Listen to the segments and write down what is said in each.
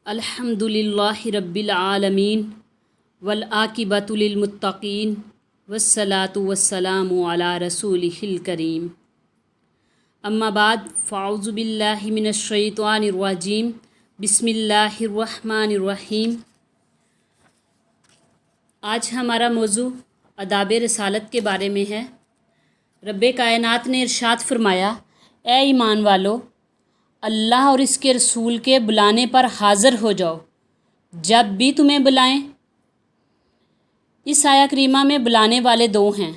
الحمدللہ رب العالمین والعاقبۃ للمتقین والصلاۃ والسلام علی رسولہ الکریم اما بعد فاعوذ باللہ من الشیطان الرجیم بسم اللہ الرحمن الرحیم۔ آج ہمارا موضوع آداب رسالت کے بارے میں ہے۔ رب کائنات نے ارشاد فرمایا، اے ایمان والو، اللہ اور اس کے رسول کے بلانے پر حاضر ہو جاؤ جب بھی تمہیں بلائیں۔ اس آیہ کریمہ میں بلانے والے دو ہیں،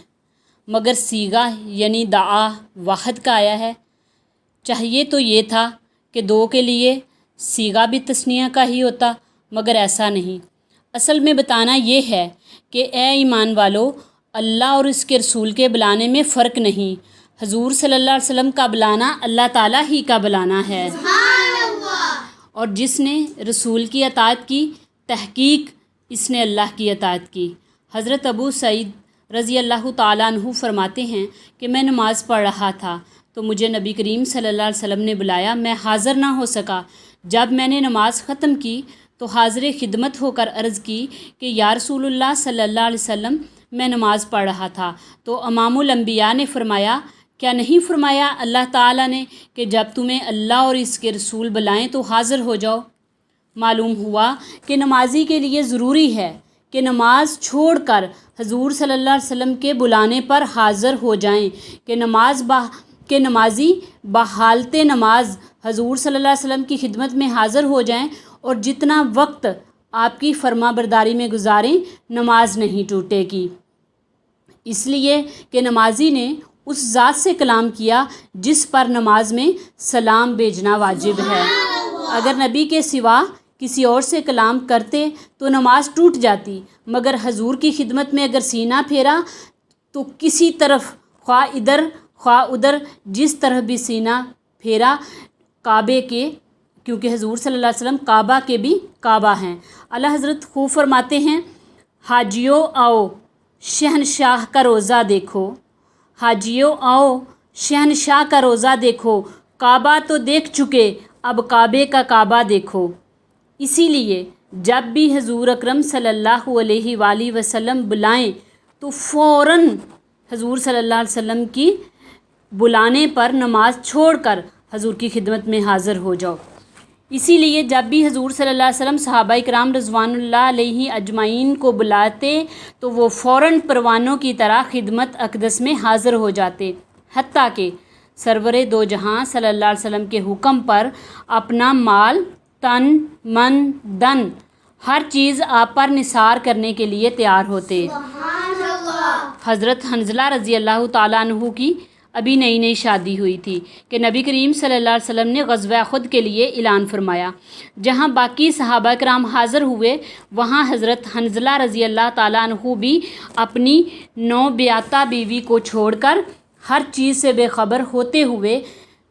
مگر صیغہ یعنی دعا واحد کا آیا ہے۔ چاہیے تو یہ تھا کہ دو کے لیے صیغہ بھی تثنیہ کا ہی ہوتا، مگر ایسا نہیں۔ اصل میں بتانا یہ ہے کہ اے ایمان والو، اللہ اور اس کے رسول کے بلانے میں فرق نہیں۔ حضور صلی اللہ علیہ وسلم کا بلانا اللہ تعالیٰ ہی کا بلانا ہے، اور جس نے رسول کی اطاعت کی، تحقیق اس نے اللہ کی اطاعت کی۔ حضرت ابو سعید رضی اللہ تعالیٰ عنہ فرماتے ہیں کہ میں نماز پڑھ رہا تھا تو مجھے نبی کریم صلی اللہ علیہ وسلم نے بلایا، میں حاضر نہ ہو سکا۔ جب میں نے نماز ختم کی تو حاضر خدمت ہو کر عرض کی کہ یا رسول اللہ صلی اللہ علیہ وسلم، میں نماز پڑھ رہا تھا۔ تو امام الانبیاء نے فرمایا، کیا نہیں فرمایا اللہ تعالیٰ نے کہ جب تمہیں اللہ اور اس کے رسول بلائیں تو حاضر ہو جاؤ؟ معلوم ہوا کہ نمازی کے لیے ضروری ہے کہ نماز چھوڑ کر حضور صلی اللہ علیہ وسلم کے بلانے پر حاضر ہو جائیں، کہ نمازی بحالت نماز حضور صلی اللہ علیہ وسلم کی خدمت میں حاضر ہو جائیں، اور جتنا وقت آپ کی فرما برداری میں گزاریں نماز نہیں ٹوٹے گی، اس لیے کہ نمازی نے اس ذات سے کلام کیا جس پر نماز میں سلام بھیجنا واجب ہے۔ اگر نبی کے سوا کسی اور سے کلام کرتے تو نماز ٹوٹ جاتی، مگر حضور کی خدمت میں اگر سینہ پھیرا تو کسی طرف، خواہ ادھر خواہ ادھر، جس طرح بھی سینہ پھیرا، کعبے کے، کیونکہ حضور صلی اللہ علیہ وسلم کعبہ کے بھی کعبہ ہیں۔ اعلیٰ حضرت خوب فرماتے ہیں، حاجیو آؤ شہنشاہ کا روزہ دیکھو، حاجیو آؤ شہنشاہ کا روزہ دیکھو، کعبہ تو دیکھ چکے اب کعبے کا کعبہ دیکھو۔ اسی لیے جب بھی حضور اکرم صلی اللہ علیہ وآلہ وسلم بلائیں تو فوراً حضور صلی اللہ علیہ وسلم کی بلانے پر نماز چھوڑ کر حضور کی خدمت میں حاضر ہو جاؤ۔ اسی لیے جب بھی حضور صلی اللہ علیہ وسلم صحابہ کرام رضوان اللہ علیہ اجمعین کو بلاتے تو وہ فوراً پروانوں کی طرح خدمت اقدس میں حاضر ہو جاتے، حتیٰ کہ سرور دو جہاں صلی اللہ علیہ وسلم کے حکم پر اپنا مال، تن، من، دن، ہر چیز آپ پر نثار کرنے کے لیے تیار ہوتے۔ حضرت حنظلہ رضی اللہ تعالیٰ عنہ کی ابھی نئی نئی شادی ہوئی تھی کہ نبی کریم صلی اللہ علیہ وسلم نے غزوہ احد کے لیے اعلان فرمایا۔ جہاں باقی صحابہ کرام حاضر ہوئے، وہاں حضرت حنظلہ رضی اللہ تعالیٰ عنہ بھی اپنی نوبیاتہ بیوی کو چھوڑ کر ہر چیز سے بے خبر ہوتے ہوئے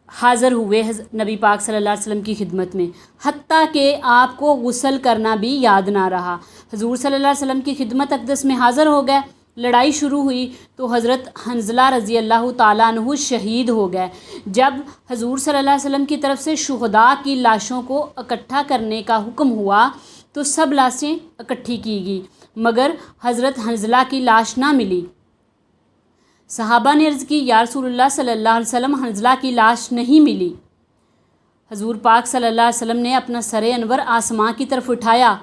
حاضر ہوئے نبی پاک صلی اللہ علیہ وسلم کی خدمت میں، حتیٰ کہ آپ کو غسل کرنا بھی یاد نہ رہا۔ حضور صلی اللہ علیہ وسلم کی خدمت اقدس میں حاضر ہو گئے، لڑائی شروع ہوئی تو حضرت حنظلہ رضی اللہ تعالیٰ عنہ شہید ہو گئے۔ جب حضور صلی اللہ علیہ وسلم کی طرف سے شہداء کی لاشوں کو اکٹھا کرنے کا حکم ہوا تو سب لاشیں اکٹھی کی گئی، مگر حضرت حنظلہ کی لاش نہ ملی۔ صحابہ نے عرض کی، یا رسول اللہ صلی اللہ علیہ وسلم، حنظلہ کی لاش نہیں ملی۔ حضور پاک صلی اللہ علیہ وسلم نے اپنا سر انور آسمان کی طرف اٹھایا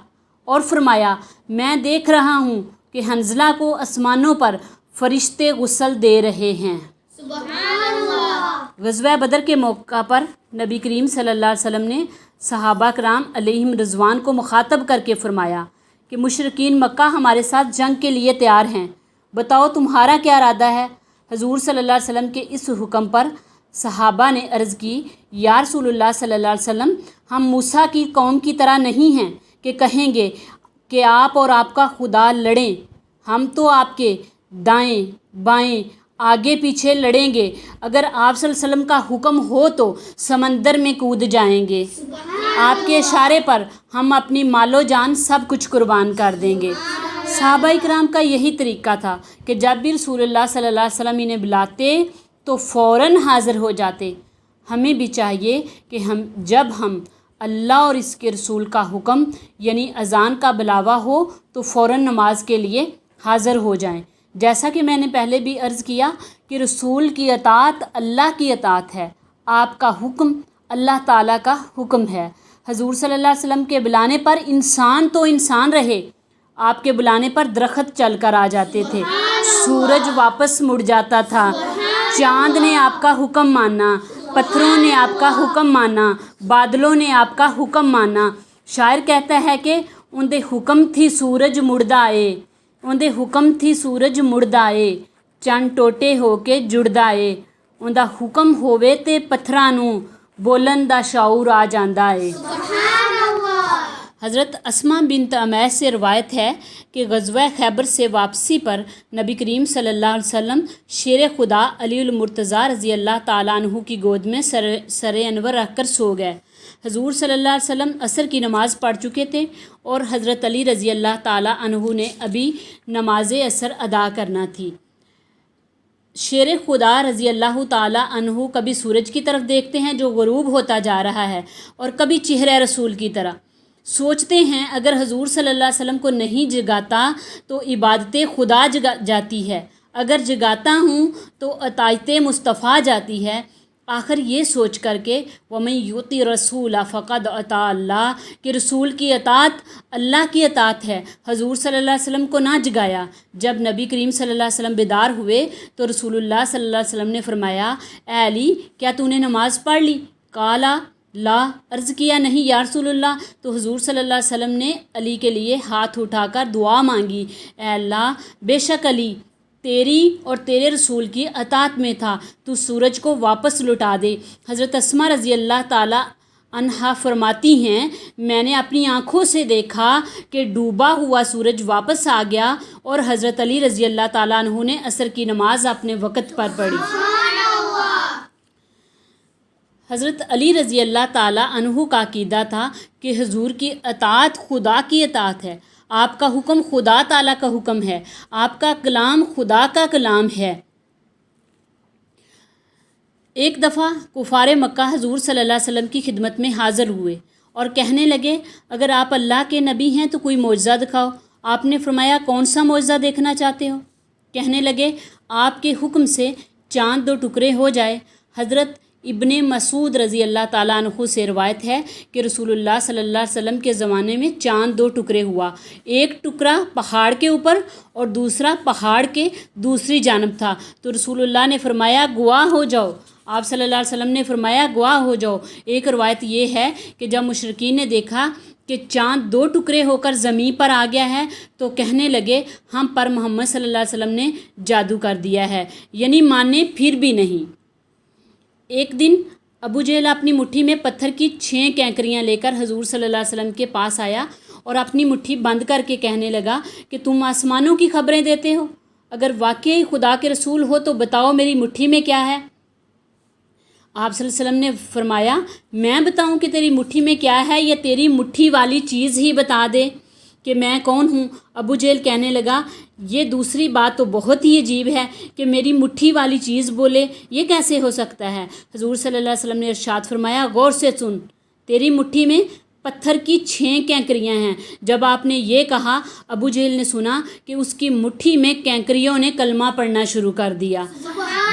اور فرمایا، میں دیکھ رہا ہوں کہ حنظلہ کو آسمانوں پر فرشتے غسل دے رہے ہیں۔ سبحان اللہ۔ غزوہ بدر کے موقع پر نبی کریم صلی اللہ علیہ وسلم نے صحابہ کرام علیہم رضوان کو مخاطب کر کے فرمایا کہ مشرکین مکہ ہمارے ساتھ جنگ کے لیے تیار ہیں، بتاؤ تمہارا کیا ارادہ ہے؟ حضور صلی اللہ علیہ وسلم کے اس حکم پر صحابہ نے عرض کی، یا رسول اللہ صلی اللہ علیہ وسلم، ہم موسیٰ کی قوم کی طرح نہیں ہیں کہ کہیں گے کہ آپ اور آپ کا خدا لڑیں، ہم تو آپ کے دائیں بائیں آگے پیچھے لڑیں گے، اگر آپ صلی اللہ علیہ وسلم کا حکم ہو تو سمندر میں کود جائیں گے، آپ کے اشارے پر ہم اپنی مال و جان سب کچھ قربان کر دیں گے۔ صحابہ کرام کا یہی طریقہ تھا کہ جب بھی رسول اللہ صلی اللہ علیہ وسلم انہیں بلاتے تو فوراً حاضر ہو جاتے۔ ہمیں بھی چاہیے کہ جب ہم اللہ اور اس کے رسول کا حکم یعنی اذان کا بلاوا ہو تو فوراً نماز کے لیے حاضر ہو جائیں۔ جیسا کہ میں نے پہلے بھی عرض کیا کہ رسول کی اطاعت اللہ کی اطاعت ہے، آپ کا حکم اللہ تعالیٰ کا حکم ہے۔ حضور صلی اللہ علیہ وسلم کے بلانے پر انسان تو انسان رہے، آپ کے بلانے پر درخت چل کر آ جاتے تھے، سورج واپس مڑ جاتا تھا، چاند نے آپ کا حکم مانا، پتھروں نے آپ کا حکم مانا، بادلوں نے آپ کا حکم مانا۔ شاعر کہتا ہے کہ ان دے حکم تھی سورج مڑدا اے، ان دے حکم تھی سورج مڑدا اے، چند ٹوٹے ہو کے جڑدا اے، ان دا حکم ہووے تے پتھراں نوں بولن دا شعور آ جاندا اے۔ حضرت اسماء بنت امیس سے روایت ہے کہ غزوہ خیبر سے واپسی پر نبی کریم صلی اللہ علیہ وسلم شیر خدا علی المرتضیٰ رضی اللہ تعالیٰ عنہ کی گود میں سر انور رکھ کر سو گئے۔ حضور صلی اللہ علیہ وسلم عصر کی نماز پڑھ چکے تھے اور حضرت علی رضی اللہ تعالیٰ عنہ نے ابھی نماز عصر ادا کرنا تھی۔ شیر خدا رضی اللہ تعالیٰ عنہ کبھی سورج کی طرف دیکھتے ہیں جو غروب ہوتا جا رہا ہے اور کبھی چہرہ رسول کی طرح۔ سوچتے ہیں اگر حضور صلی اللہ علیہ وسلم کو نہیں جگاتا تو عبادت خدا جاتی ہے، اگر جگاتا ہوں تو اطاعت مصطفیٰ جاتی ہے۔ آخر یہ سوچ کر کے وَمَن یُطِعِ الرَّسُولَ فَقَدْ اَطَاعَ اللَّهَ کہ رسول کی اطاعت اللہ کی اطاعت ہے۔ حضور صلی اللہ علیہ وسلم کو نہ جگایا۔ جب نبی کریم صلی اللہ علیہ وسلم بیدار ہوئے تو رسول اللہ صلی اللہ علیہ وسلم نے فرمایا، اے علی کیا تو نے نماز پڑھ لی؟ قالا لا، عرض کیا نہیں یا رسول اللہ۔ تو حضور صلی اللہ علیہ وسلم نے علی کے لیے ہاتھ اٹھا کر دعا مانگی، اے اللہ بے شک علی تیری اور تیرے رسول کی اطاعت میں تھا، تو سورج کو واپس لٹا دے۔ حضرت اسماء رضی اللہ تعالیٰ عنہا فرماتی ہیں میں نے اپنی آنکھوں سے دیکھا کہ ڈوبا ہوا سورج واپس آ گیا اور حضرت علی رضی اللہ تعالیٰ عنہ نے عصر کی نماز اپنے وقت پر پڑھی۔ حضرت علی رضی اللہ تعالیٰ عنہ کا عقیدہ تھا کہ حضور کی اطاعت خدا کی اطاعت ہے، آپ کا حکم خدا تعالیٰ کا حکم ہے، آپ کا کلام خدا کا کلام ہے۔ ایک دفعہ کفار مکہ حضور صلی اللہ علیہ وسلم کی خدمت میں حاضر ہوئے اور کہنے لگے اگر آپ اللہ کے نبی ہیں تو کوئی معجزہ دکھاؤ۔ آپ نے فرمایا کون سا معجزہ دیکھنا چاہتے ہو؟ کہنے لگے آپ کے حکم سے چاند 2 ٹکڑے ہو جائے۔ حضرت ابن مسعود رضی اللہ تعالیٰ عنہ سے روایت ہے کہ رسول اللہ صلی اللہ علیہ وسلم کے زمانے میں چاند 2 ٹکڑے ہوا، ایک ٹکڑا پہاڑ کے اوپر اور دوسرا پہاڑ کے دوسری جانب تھا۔ تو رسول اللہ نے فرمایا گواہ ہو جاؤ، آپ صلی اللہ علیہ وسلم نے فرمایا گواہ ہو جاؤ۔ ایک روایت یہ ہے کہ جب مشرکین نے دیکھا کہ چاند 2 ٹکڑے ہو کر زمین پر آ گیا ہے تو کہنے لگے ہم پر محمد صلی اللہ علیہ وسلم نے جادو کر دیا ہے، یعنی مانے پھر بھی نہیں۔ ایک دن ابو جہل اپنی مٹھی میں پتھر کی 6 کینکریاں لے کر حضور صلی اللہ علیہ وسلم کے پاس آیا اور اپنی مٹھی بند کر کے کہنے لگا کہ تم آسمانوں کی خبریں دیتے ہو، اگر واقعی خدا کے رسول ہو تو بتاؤ میری مٹھی میں کیا ہے؟ آپ صلی اللہ علیہ وسلم نے فرمایا میں بتاؤں کہ تیری مٹھی میں کیا ہے یا تیری مٹھی والی چیز ہی بتا دے کہ میں کون ہوں؟ ابو جہل کہنے لگا یہ دوسری بات تو بہت ہی عجیب ہے کہ میری مٹھی والی چیز بولے، یہ کیسے ہو سکتا ہے؟ حضور صلی اللہ علیہ وسلم نے ارشاد فرمایا غور سے سن، تیری مٹھی میں پتھر کی 6 کینکریاں ہیں۔ جب آپ نے یہ کہا ابو جہل نے سنا کہ اس کی مٹھی میں کینکریوں نے کلمہ پڑھنا شروع کر دیا۔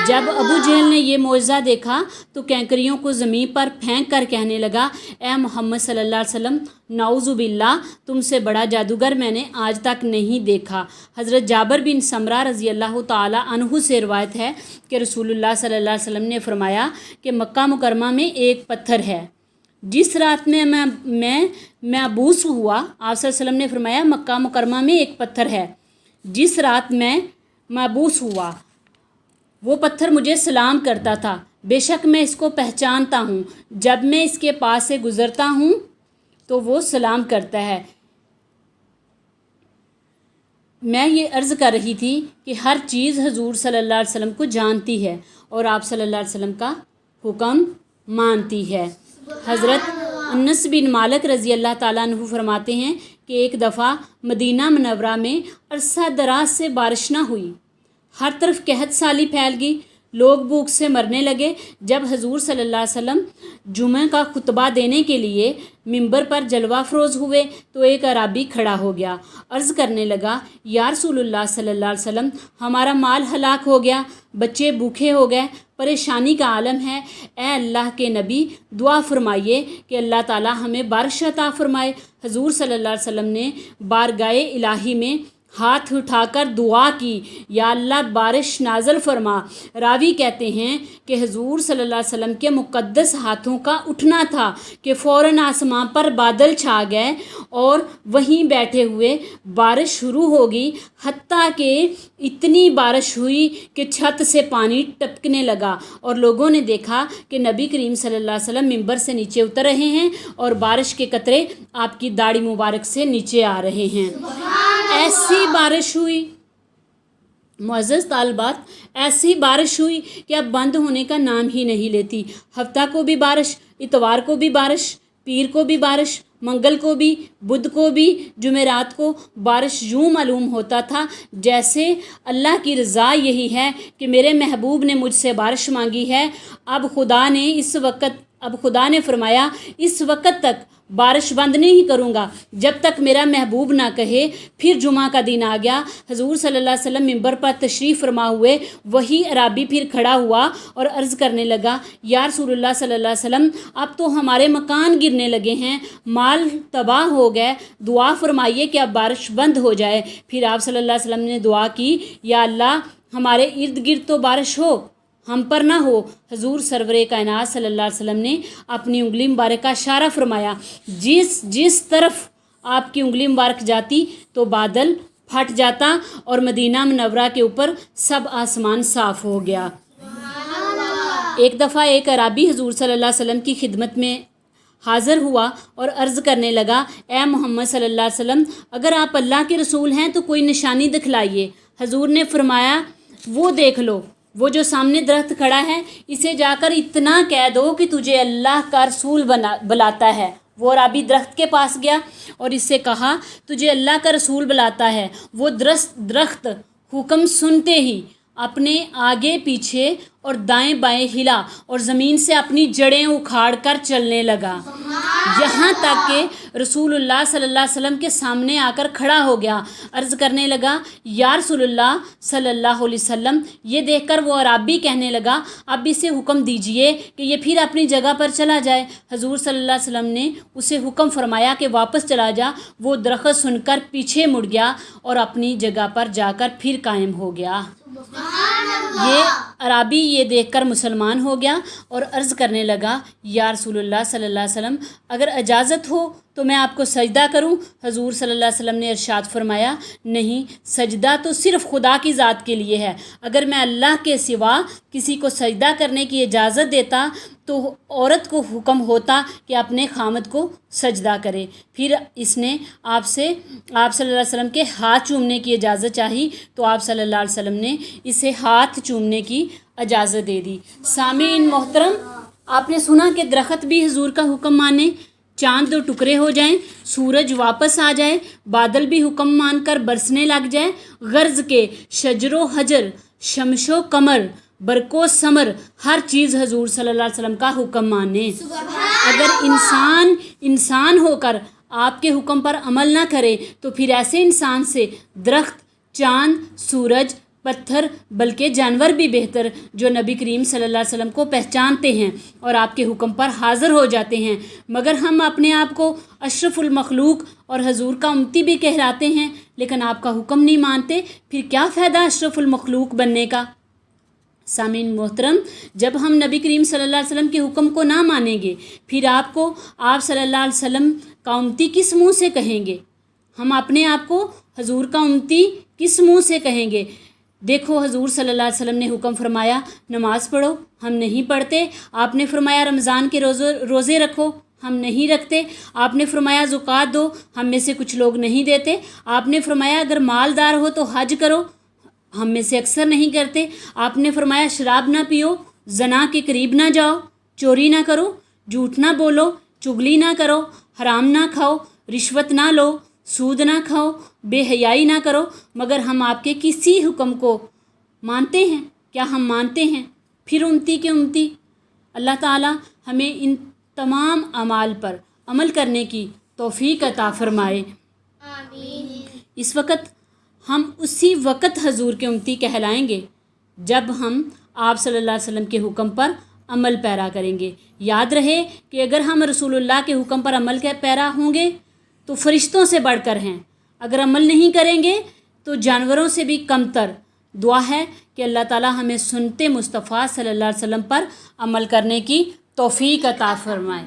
جب ابو جہل نے یہ معجزہ دیکھا تو کینکریوں کو زمین پر پھینک کر کہنے لگا اے محمد صلی اللہ علیہ وسلم نعوذ باللہ، تم سے بڑا جادوگر میں نے آج تک نہیں دیکھا۔ حضرت جابر بن سمرہ رضی اللہ تعالیٰ عنہ سے روایت ہے کہ رسول اللہ صلی اللہ علیہ وسلم نے فرمایا کہ مکہ مکرمہ میں ایک پتھر ہے، جس رات میں مبعوث ہوا، آپ صلی اللہ علیہ وسلم نے فرمایا مکہ مکرمہ میں ایک پتھر ہے، جس رات میں مبعوث ہوا وہ پتھر مجھے سلام کرتا تھا، بے شک میں اس کو پہچانتا ہوں، جب میں اس کے پاس سے گزرتا ہوں تو وہ سلام کرتا ہے۔ میں یہ عرض کر رہی تھی کہ ہر چیز حضور صلی اللہ علیہ وسلم کو جانتی ہے اور آپ صلی اللہ علیہ وسلم کا حکم مانتی ہے۔ حضرت انس بن مالک رضی اللہ تعالیٰ عنہ فرماتے ہیں کہ ایک دفعہ مدینہ منورہ میں عرصہ دراز سے بارش نہ ہوئی، ہر طرف قحط سالی پھیل گئی، لوگ بھوک سے مرنے لگے۔ جب حضور صلی اللہ علیہ وسلم جمعہ کا خطبہ دینے کے لیے ممبر پر جلوہ فروز ہوئے تو ایک اعرابی کھڑا ہو گیا، عرض کرنے لگا، یا رسول اللہ صلی اللہ علیہ وسلم، ہمارا مال ہلاک ہو گیا، بچے بھوکے ہو گئے، پریشانی کا عالم ہے، اے اللہ کے نبی دعا فرمائیے کہ اللہ تعالی ہمیں بارش عطا فرمائے۔ حضور صلی اللہ علیہ وسلم نے بارگاہ الہی میں ہاتھ اٹھا کر دعا کی، یا اللہ بارش نازل فرما۔ راوی کہتے ہیں کہ حضور صلی اللہ علیہ وسلم کے مقدس ہاتھوں کا اٹھنا تھا کہ فوراً آسمان پر بادل چھا گئے اور وہیں بیٹھے ہوئے بارش شروع ہو گئی، حتیٰ کہ اتنی بارش ہوئی کہ چھت سے پانی ٹپکنے لگا اور لوگوں نے دیکھا کہ نبی کریم صلی اللہ علیہ وسلم ممبر سے نیچے اتر رہے ہیں اور بارش کے قطرے آپ کی داڑھی مبارک سے نیچے آ رہے ہیں۔ ایسی بارش ہوئی، معزز طالبات، ایسی بارش ہوئی کہ اب بند ہونے کا نام ہی نہیں لیتی۔ ہفتہ کو بھی بارش، اتوار کو بھی بارش، پیر کو بھی بارش، منگل کو بھی، بدھ کو بھی، جمعرات کو بارش۔ یوں معلوم ہوتا تھا جیسے اللہ کی رضا یہی ہے کہ میرے محبوب نے مجھ سے بارش مانگی ہے، اب خدا نے فرمایا اس وقت تک بارش بند نہیں کروں گا جب تک میرا محبوب نہ کہے۔ پھر جمعہ کا دن آ گیا، حضور صلی اللہ علیہ وسلم ممبر پر تشریف فرما ہوئے، وہی عرابی پھر کھڑا ہوا اور عرض کرنے لگا، یا رسول اللہ صلی اللہ علیہ وسلم، اب تو ہمارے مکان گرنے لگے ہیں، مال تباہ ہو گئے، دعا فرمائیے کہ اب بارش بند ہو جائے۔ پھر آپ صلی اللہ علیہ وسلم نے دعا کی، یا اللہ ہمارے ارد گرد تو بارش ہو، ہم پر نہ ہو۔ حضور سرور کائنات صلی اللہ علیہ وسلم نے اپنی انگلی مبارک کا اشارہ فرمایا، جس طرف آپ کی انگلی مبارک جاتی تو بادل پھٹ جاتا اور مدینہ منورہ کے اوپر سب آسمان صاف ہو گیا۔ ایک دفعہ ایک عرابی حضور صلی اللہ علیہ وسلم کی خدمت میں حاضر ہوا اور عرض کرنے لگا، اے محمد صلی اللہ علیہ وسلم، اگر آپ اللہ کے رسول ہیں تو کوئی نشانی دکھلائیے۔ حضور نے فرمایا، وہ دیکھ لو، وہ جو سامنے درخت کھڑا ہے، اسے جا کر اتنا کہہ دو کہ تجھے اللہ کا رسول بلاتا ہے۔ وہ عرابی درخت کے پاس گیا اور اس سے کہا، تجھے اللہ کا رسول بلاتا ہے۔ وہ درخت حکم سنتے ہی اپنے آگے پیچھے اور دائیں بائیں ہلا اور زمین سے اپنی جڑیں اکھاڑ کر چلنے لگا، یہاں تک کہ رسول اللہ صلی اللہ علیہ وسلم کے سامنے آ کر کھڑا ہو گیا۔ عرض کرنے لگا، یا رسول اللہ صلی اللہ علیہ وسلم۔ یہ دیکھ کر وہ عرابی کہنے لگا، اب اسے حکم دیجئے کہ یہ پھر اپنی جگہ پر چلا جائے۔ حضور صلی اللہ علیہ وسلم نے اسے حکم فرمایا کہ واپس چلا جا۔ وہ درخت سن کر پیچھے مڑ گیا اور اپنی جگہ پر جا کر پھر قائم ہو گیا۔ یہ عرابی یہ دیکھ کر مسلمان ہو گیا اور عرض کرنے لگا، یا رسول اللہ صلی اللہ علیہ وسلم، اگر اجازت ہو تو میں آپ کو سجدہ کروں؟ حضور صلی اللہ علیہ وسلم نے ارشاد فرمایا، نہیں، سجدہ تو صرف خدا کی ذات کے لیے ہے۔ اگر میں اللہ کے سوا کسی کو سجدہ کرنے کی اجازت دیتا تو عورت کو حکم ہوتا کہ اپنے خامد کو سجدہ کرے۔ پھر اس نے آپ صلی اللہ علیہ وسلم کے ہاتھ چومنے کی اجازت چاہی تو آپ صلی اللہ علیہ وسلم نے اسے ہاتھ چومنے کی اجازت دے دی۔ سامعین محترم، آپ نے سنا کہ درخت بھی حضور کا حکم مانے، چاند دو ٹکڑے ہو جائیں، سورج واپس آ جائے، بادل بھی حکم مان کر برسنے لگ جائے، غرض کے شجر و حجر، شمس و قمر، برق و ثمر، ہر چیز حضور صلی اللہ علیہ وسلم کا حکم مانے۔ اگر انسان ہو کر آپ کے حکم پر عمل نہ کرے تو پھر ایسے انسان سے درخت، چاند، سورج، پتھر، بلکہ جانور بھی بہتر، جو نبی کریم صلی اللہ علیہ وسلم کو پہچانتے ہیں اور آپ کے حکم پر حاضر ہو جاتے ہیں، مگر ہم اپنے آپ کو اشرف المخلوق اور حضور کا امتی بھی کہلاتے ہیں لیکن آپ کا حکم نہیں مانتے، پھر کیا فائدہ اشرف المخلوق بننے کا؟ سامعین محترم، جب ہم نبی کریم صلی اللہ علیہ وسلم کے حکم کو نہ مانیں گے، پھر آپ صلی اللہ علیہ وسلم کا امتی کس منہ سے کہیں گے؟ ہم اپنے آپ کو حضور کا امتی کس منہ سے کہیں گے؟ دیکھو، حضور صلی اللہ علیہ وسلم نے حکم فرمایا نماز پڑھو، ہم نہیں پڑھتے۔ آپ نے فرمایا رمضان کے روزے رکھو، ہم نہیں رکھتے۔ آپ نے فرمایا زکوٰۃ دو، ہم میں سے کچھ لوگ نہیں دیتے۔ آپ نے فرمایا اگر مالدار ہو تو حج کرو، ہم میں سے اکثر نہیں کرتے۔ آپ نے فرمایا شراب نہ پیو، زنا کے قریب نہ جاؤ، چوری نہ کرو، جھوٹ نہ بولو، چغلی نہ کرو، حرام نہ کھاؤ، رشوت نہ لو، سود نہ کھاؤ، بے حیائی نہ کرو، مگر ہم آپ کے کسی حکم کو مانتے ہیں؟ کیا ہم مانتے ہیں؟ پھر امتی کے امتی۔ اللہ تعالی ہمیں ان تمام اعمال پر عمل کرنے کی توفیق عطا فرمائے۔ اس وقت ہم اسی وقت حضور کے امتی کہلائیں گے جب ہم آپ صلی اللہ علیہ وسلم کے حکم پر عمل پیرا کریں گے۔ یاد رہے کہ اگر ہم رسول اللہ کے حکم پر عمل کے پیرا ہوں گے تو فرشتوں سے بڑھ کر ہیں، اگر عمل نہیں کریں گے تو جانوروں سے بھی کم تر۔ دعا ہے کہ اللہ تعالی ہمیں سنتے مصطفیٰ صلی اللہ علیہ وسلم پر عمل کرنے کی توفیق عطا فرمائے۔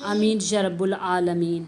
آمین یا رب العالمین۔